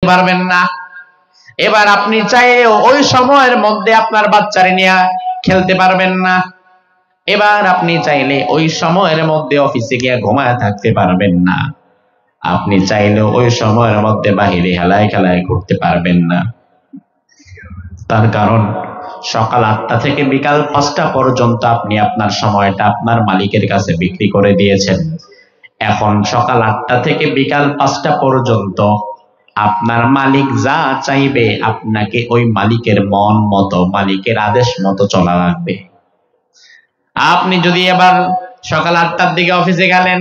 পারবেন না। এবার আপনি চাইলে ওই সময়ের মধ্যে আপনার বাচ্চারে নিয়ে খেলতে পারবেন না। এবার আপনি চাইলে ওই সময়ের মধ্যে অফিসে গিয়ে ঘুমায় থাকতে পারবেন না। আপনি চাইলে ওই সময়ের মধ্যে বাহিরে হেলায় খেলায় ঘুরতে পারবেন না। তার কারণ সকাল 8টা থেকে বিকাল 5টা পর্যন্ত আপনি আপনার সময়টা আপনার মালিকের কাছে বিক্রি করে দিয়েছেন। এখন সকাল 8টা থেকে বিকাল 5টা পর্যন্ত আপনার মালিক যা চাইবে আপনাকে ওই মালিকের মন মতো, মালিকের আদেশ মতো চলা লাগবে। আপনি যদি এবার সকাল 8টার দিকে অফিসে গেলেন,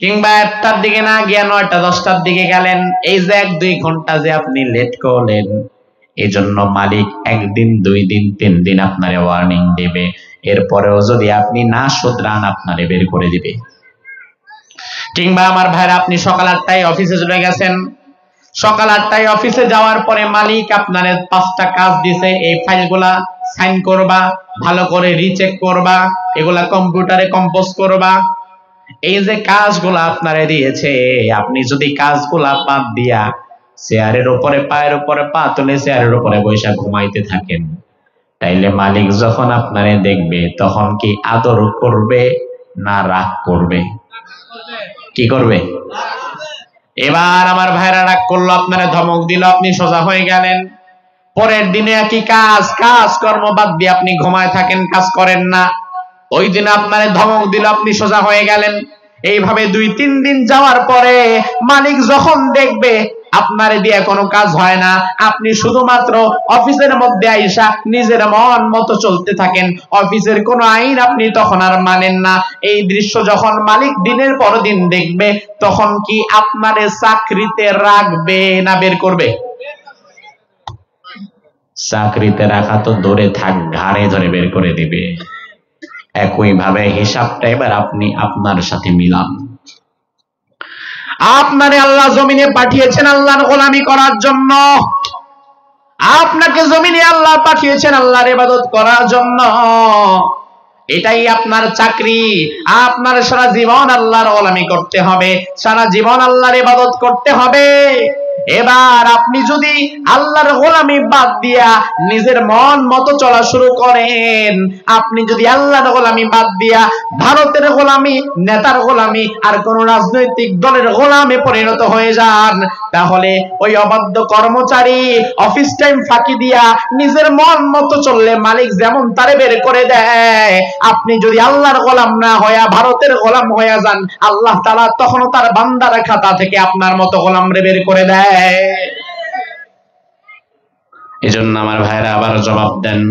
কিংবা 1টার দিকে না গিয়ে 9টা 10টার দিকে গেলেন, এই যে 1-2 ঘন্টা যে আপনি লেট করলেন, এই জন্য মালিক 1 দিন 2 দিন 3 দিন আপনারে ওয়ার্নিং দেবে। এরপরেও যদি আপনি না শুধরান আপনারে বের করে দিবে। কিংবা আমার ভাইরা, আপনি সকাল 8টায় অফিসে চলে গেছেন, সকাল 8টায় অফিসে যাওয়ার পরে মালিক আপনারে 5টা কাজ দিছে, এই ফাইলগুলা সাইন করবা, ভালো করে রিচেক করবা, এগুলা কম্পিউটারে কম্পোজ করবা। এই যে কাজগুলা আপনারে দিয়েছে, আপনি যদি কাজগুলা বাদ দিয়া চেয়ারের উপরে পায়ের উপরে পা তুলে চেয়ারের উপরে বসে ঘুমাইতে থাকেন, তাইলে মালিক যখন আপনারে দেখবে তখন কি আদর করবে না রাগ করবে? কি করবে? এবার আমার ভাইরা রাগ করলো, আপনারা ধমক দিল, আপনি সোজা হয়ে গেলেন। পরের দিনে একই কাজ কর্ম বাদ দিয়ে আপনি ঘুমায় থাকেন, কাজ করেন না। ওই দিন আপনারে ধমক দিল, আপনি সোজা হয়ে গেলেন। এইভাবে 2-3 দিন যাওয়ার পরে মালিক যখন দেখবে আপনারে দিয়ে কোনো কাজ হয় না, আপনি শুধুমাত্র অফিসের মধ্যে আইসা নিজের মন মতো চলতে থাকেন, অফিসের কোনো আইন আপনি তখন আর মানেন না। এই দৃশ্য যখন মালিক দিনের পর দিন দেখবে, তখন কি আপনারে চাকরিতে রাখবে না বের করবে? চাকরিতে রাখা তো দূরে থাক, ঘাড়ে ধরে বের করে দিবে। একইভাবে হিসাবটা এবার আপনি আপনার সাথে মিলান। আপনারে আল্লাহ জমিনে পাঠিয়েছেন আল্লাহর গোলামি করার জন্য। আপনাকে জমিনে আল্লাহ পাঠিয়েছেন আল্লাহর ইবাদত করার জন্য। এটাই আপনার চাকরি। আপনার সারা জীবন আল্লাহর গোলামি করতে হবে, সারা জীবন আল্লাহর ইবাদত করতে হবে। এবার আপনি যদি আল্লাহর গোলামি বাদ দিয়া নিজের মন মতো চলা শুরু করেন, আপনি যদি আল্লাহর গোলামি বাদ দিয়া ভারতের গোলামি, নেতার গোলামি আর কোন রাজনৈতিক দলের গোলামে পরিণত হয়ে যান, তাহলে ওই অবাধ্য কর্মচারী অফিস টাইম ফাঁকি দিয়া নিজের মন মতো চললে মালিক যেমন তারে বের করে দেয়, আপনি যদি আল্লাহর গোলাম না হয়ে ভারতের গোলাম হয়ে যান, আল্লাহ তাআলা তখনও তার বান্দার খাতা থেকে আপনার মতো গোলামরে বের করে দেয়। এজন্য আমার ভাইরা আবার জবাব দেন,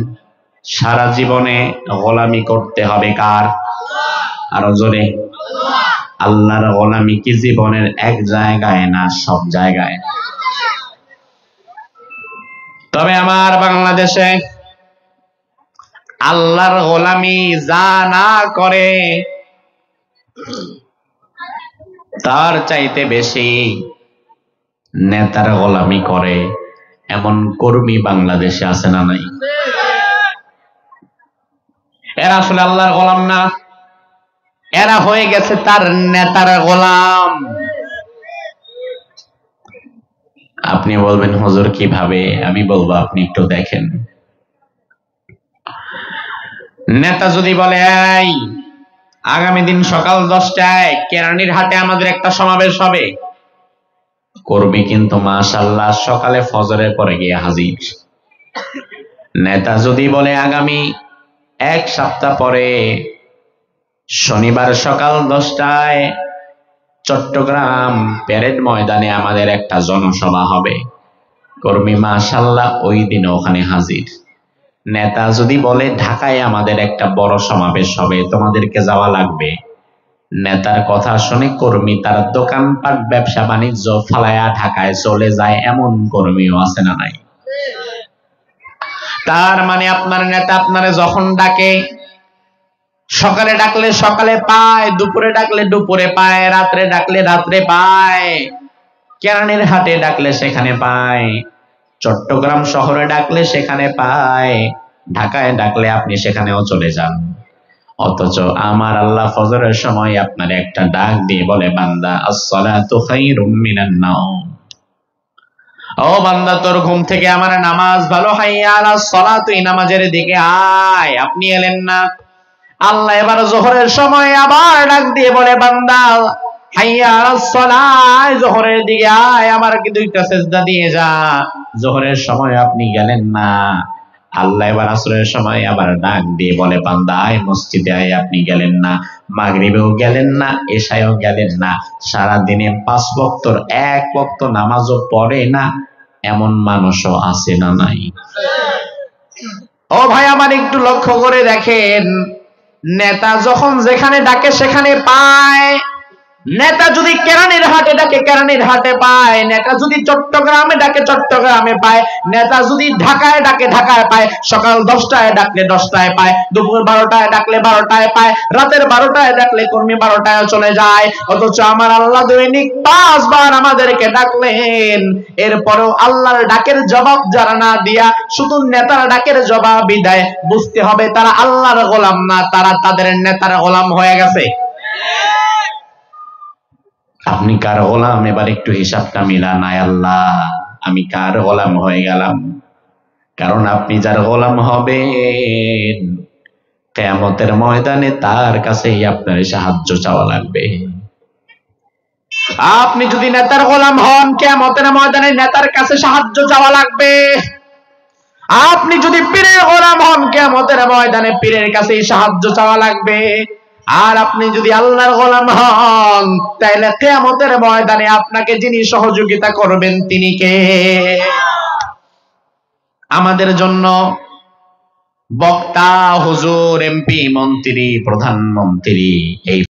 সারা জীবনে গোলামি করতে হবে কার? আরো জোরে। আল্লাহর গোলামি কি জীবনের এক জায়গায় না সব জায়গায়? তবে আমার বাংলাদেশে আল্লাহর গোলামি যা না করে তার চাইতে বেশি নেতার গোলামি করে এমন কর্মী বাংলাদেশে আছে না নাই? এরা আসলে আল্লাহর গোলাম না, এরা হয়ে গেছে তার নেতার গোলাম। আপনি বলবেন হুজুর কিভাবে? আমি বলবো আপনি একটু দেখেন। নেতা যদি বলে, এই আগামী দিন সকাল 10টায় কেরানীর হাটে আমাদের একটা সমাবেশ হবে, কর্মী কিন্তু মাশাআল্লাহ সকালে ফজরের পরে গিয়ে হাজির। নেতা যদি বলে আগামী 1 সপ্তাহ পরে শনিবার সকাল 10টায় চট্টগ্রাম প্যারেড ময়দানে আমাদের একটা জনসভা হবে, কর্মী মাশাআল্লাহ ওই দিন ওখানে হাজির। নেতা যদি বলে ঢাকায় আমাদের একটা বড় সমাবেশ হবে, তোমাদেরকে যাওয়া লাগবে, নেতার কথা শুনে কর্মী তার দোকানপাট ব্যবসা বাণিজ্য ফালায়া ঢাকায় চলে যায়, এমন কর্মীও আছে না নাই? তার মানে আপনার নেতা আপনারে যখন ডাকে, সকালে ডাকলে সকালে পায়, দুপুরে ডাকলে দুপুরে পায়, রাত্রে ডাকলে রাত্রে পায়, কেরানীর হাটে ডাকলে সেখানে পায়, চট্টগ্রাম শহরে ডাকলে সেখানে পায়, ঢাকায় ডাকলে আপনি সেখানেও চলে যান। অথচ আমার আল্লাহ ফজরের সময় আপনার একটা ডাক দিয়ে বলে, বান্দা আসসালাতু খায়রুম মিনান নাওম, ও বান্দা, তোর ঘুম থেকে আমার নামাজ ভালো, হাইয়া আলাস সালাত, তুই নামাজের দিকে আয়, আপনি এলেন না। আল্লাহ এবার জোহরের সময় আবার ডাক দিয়ে বলে, বান্দা হাইয়া আলাস সালাত, জোহরের দিকে আয়, আমার কি দুইটা সিজদা দিয়ে যা। জোহরের সময় আপনি গেলেন না। আল্লাহ এবার আসরের সময় আবার ডাক দিয়ে বলে, বান্দা আয় মসজিদে আয়, আপনি গেলেন না। মাগরিবেও গেলেন না, এশায়ও গেলেন না। সারা দিনে 5 ওয়াক্তর 1 ওয়াক্ত নামাজও পড়ে না, এমন মানুষও আছে না নাই? ও ভাই আমার, একটু লক্ষ্য করে দেখেন, নেতা যখন যেখানে ডাকে সেখানে পায়। নেতা যদি কেরানীর হাটে ডাকে কেরানীর হাটে পায়, নেতা যদি চট্টগ্রামে ডাকে চট্টগ্রামে পায়, নেতা যদি ঢাকায় ডাকে ঢাকায় পায়, সকাল 10টায় ডাকলে 10টায় পায়, দুপুর 12টায় ডাকলে 12টায় পায়, রাতের 12টায় ডাকলে কর্মী 12টায় চলে যায়। অথচ আমার আল্লাহ দৈনিক 5 বার আমাদেরকে ডাকলেন, এরপরেও আল্লাহর ডাকের জবাব যারা না দিয়া শুধু নেতার ডাকের জবাবই দেয়, বুঝতে হবে তারা আল্লাহর গোলাম না, তারা তাদের নেতার গোলাম হয়ে গেছে। আপনি কার গোলাম? এবার একটু হিসাবটা মিলান। আয় আল্লাহ, আমি কার গোলাম হয়ে গেলাম? কারণ আপনি যার গোলাম হবেন, কিয়ামতের ময়দানে তার কাছেই আপনার সাহায্য চাওয়া লাগবে। আপনি যদি নেতার গোলাম হন, কিয়ামতের ময়দানে নেতার কাছে সাহায্য চাওয়া লাগবে। আপনি যদি পীরের গোলাম হন, কিয়ামতের ময়দানে পীরের কাছেই সাহায্য চাওয়া লাগবে। আর আপনি যদি আল্লাহর গোলাম হন, তাহলে কিয়ামতের ময়দানে আপনাকে যিনি সহযোগিতা করবেন তিনি কে? আমাদের জন্য বক্তা, হুজুর, এমপি, মন্ত্রী, প্রধানমন্ত্রী, এই